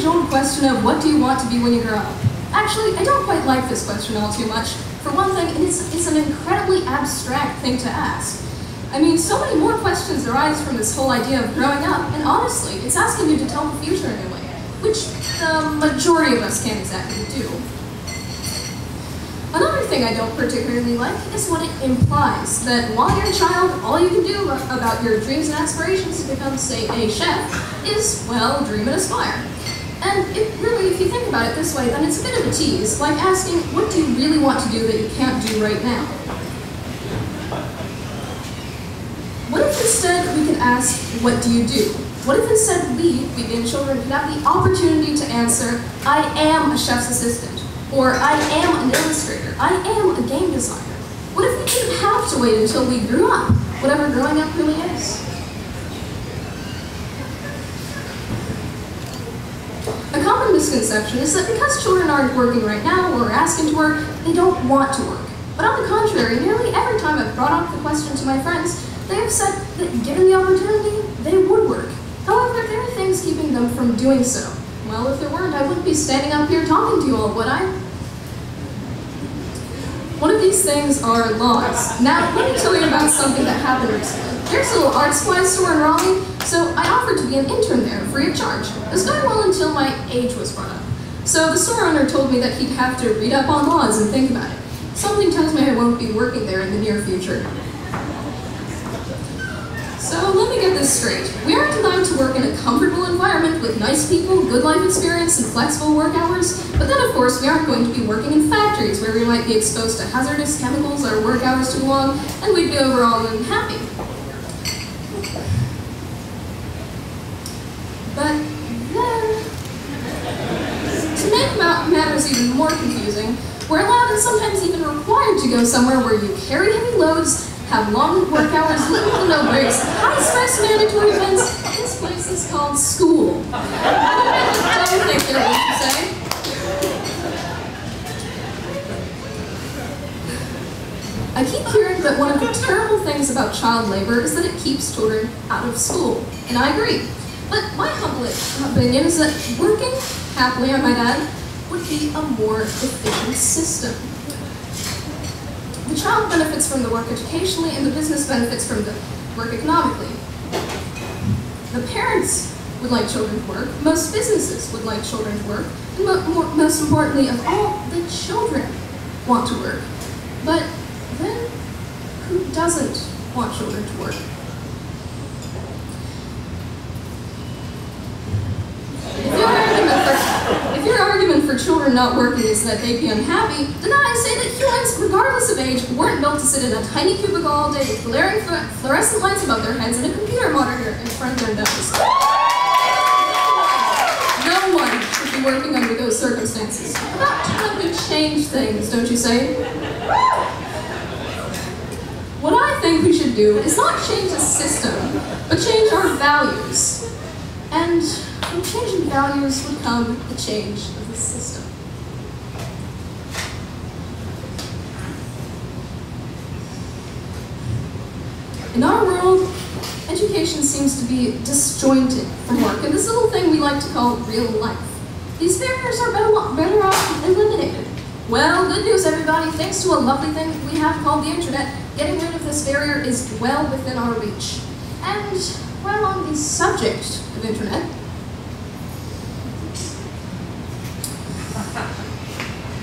age-old question of what do you want to be when you grow up? Actually, I don't quite like this question all too much. For one thing, it's an incredibly abstract thing to ask. I mean, so many more questions arise from this whole idea of growing up, and honestly, it's asking you to tell the future in a way, which the majority of us can't exactly do. Another thing I don't particularly like is what it implies, that while you're a child, all you can do about your dreams and aspirations to become, say, a chef is, well, dream and aspire. And really, if you think about it this way, then it's a bit of a tease, like asking, what do you really want to do that you can't do right now? What if instead we could ask, what do you do? What if instead we, being children, could have the opportunity to answer, I am a chef's assistant, or I am an illustrator, I am a game designer? What if we didn't have to wait until we grew up, whatever growing up really is? A common misconception is that because children aren't working right now or are asking to work, they don't want to work. But on the contrary, nearly every time I've brought up the question to my friends, they have said that given the opportunity, they would work. However, there are things keeping them from doing so. Well, if there weren't, I wouldn't be standing up here talking to you all, would I? One of these things are laws. Now, let me tell you about something that happened recently. There's a little art supplies store in Raleigh, so I offered to be an intern there free of charge. It was going well until my age was brought up. So the store owner told me that he'd have to read up on laws and think about it. Something tells me I won't be working there in the near future. So let me get this straight. We aren't allowed to work in a comfortable environment with nice people, good life experience, and flexible work hours, but then of course we aren't going to be working in factories where we might be exposed to hazardous chemicals our work hours too long, and we'd be overall unhappy. But then, to make matters even more confusing, we're allowed and sometimes even required to go somewhere where you carry heavy loads, have long work hours, little to no breaks, high-stress mandatory events. This place is called school. I don't think they're what you say. I keep hearing that one of the terrible things about child labor is that it keeps children out of school, and I agree. But my humble opinion is that working happily, I might add, would be a more efficient system. The child benefits from the work educationally, and the business benefits from the work economically. The parents would like children to work, most businesses would like children to work, and most importantly of all, the children want to work. But then, who doesn't want children to work? If your argument for children not working is that they'd be unhappy, then I say that humans, regardless of age, weren't built to sit in a tiny cubicle all day with glaring fluorescent lights above their heads and a computer monitor in front of their nose. No one should be working under those circumstances. About time to change things, don't you say? What I think we should do is not change the system, but change our values. And from changing values would come the change of the system. In our world, education seems to be disjointed from work, and this little thing we like to call real life. These barriers are better off eliminated. Well, good news everybody, thanks to a lovely thing we have called the internet, getting rid of this barrier is well within our reach. And while on the subject of internet,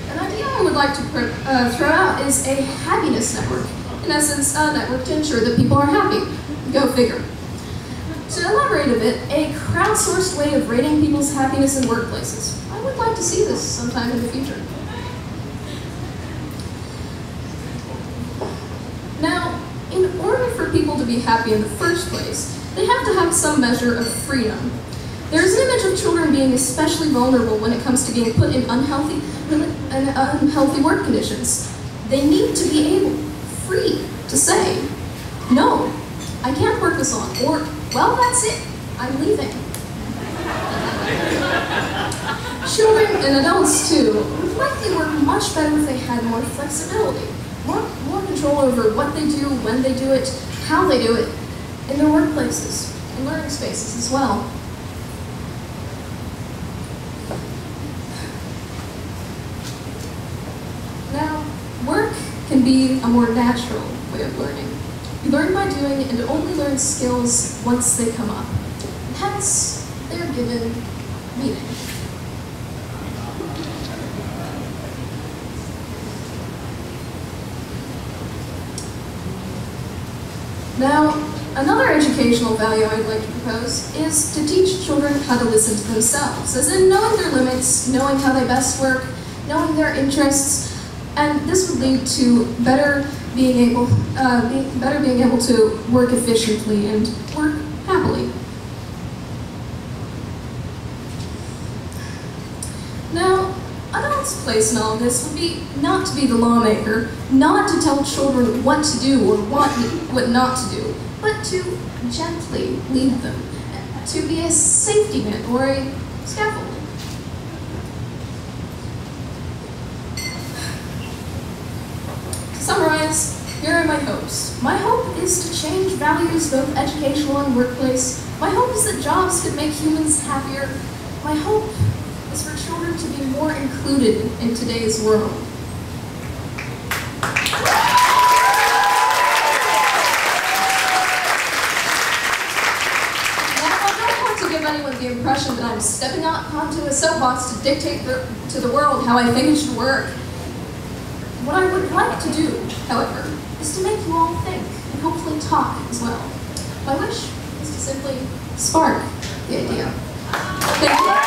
an idea I would like to throw out is a happiness network. In essence, a network to ensure that people are happy. Go figure. To elaborate a bit, a crowdsourced way of rating people's happiness in workplaces. I would like to see this sometime in the future. Now, in order for people to be happy in the first place, they have to have some measure of freedom. There is an image of children being especially vulnerable when it comes to being put in unhealthy work conditions. They need to be able, free, to say, no, I can't work this on, or, well, that's it, I'm leaving. Children and adults, too, would likely work much better if they had more flexibility, more control over what they do, when they do it, how they do it, in their workplaces, and learning spaces as well. be a more natural way of learning. You learn by doing and only learn skills once they come up. And hence, they are given meaning. Now, another educational value I'd like to propose is to teach children how to listen to themselves, as in knowing their limits, knowing how they best work, knowing their interests, and this would lead to better being able to work efficiently and work happily. Now, adults' place in all of this would be not to be the lawmaker, not to tell children what to do or what not to do, but to gently lead them, to be a safety net or a scaffold. To summarize, here are my hopes. My hope is to change values both educational and workplace. My hope is that jobs could make humans happier. My hope is for children to be more included in today's world. Anyone the impression that I'm stepping up onto a soapbox to dictate to the world how I think it should work. What I would like to do, however, is to make you all think and hopefully talk as well. My wish is to simply spark the idea. Thank you.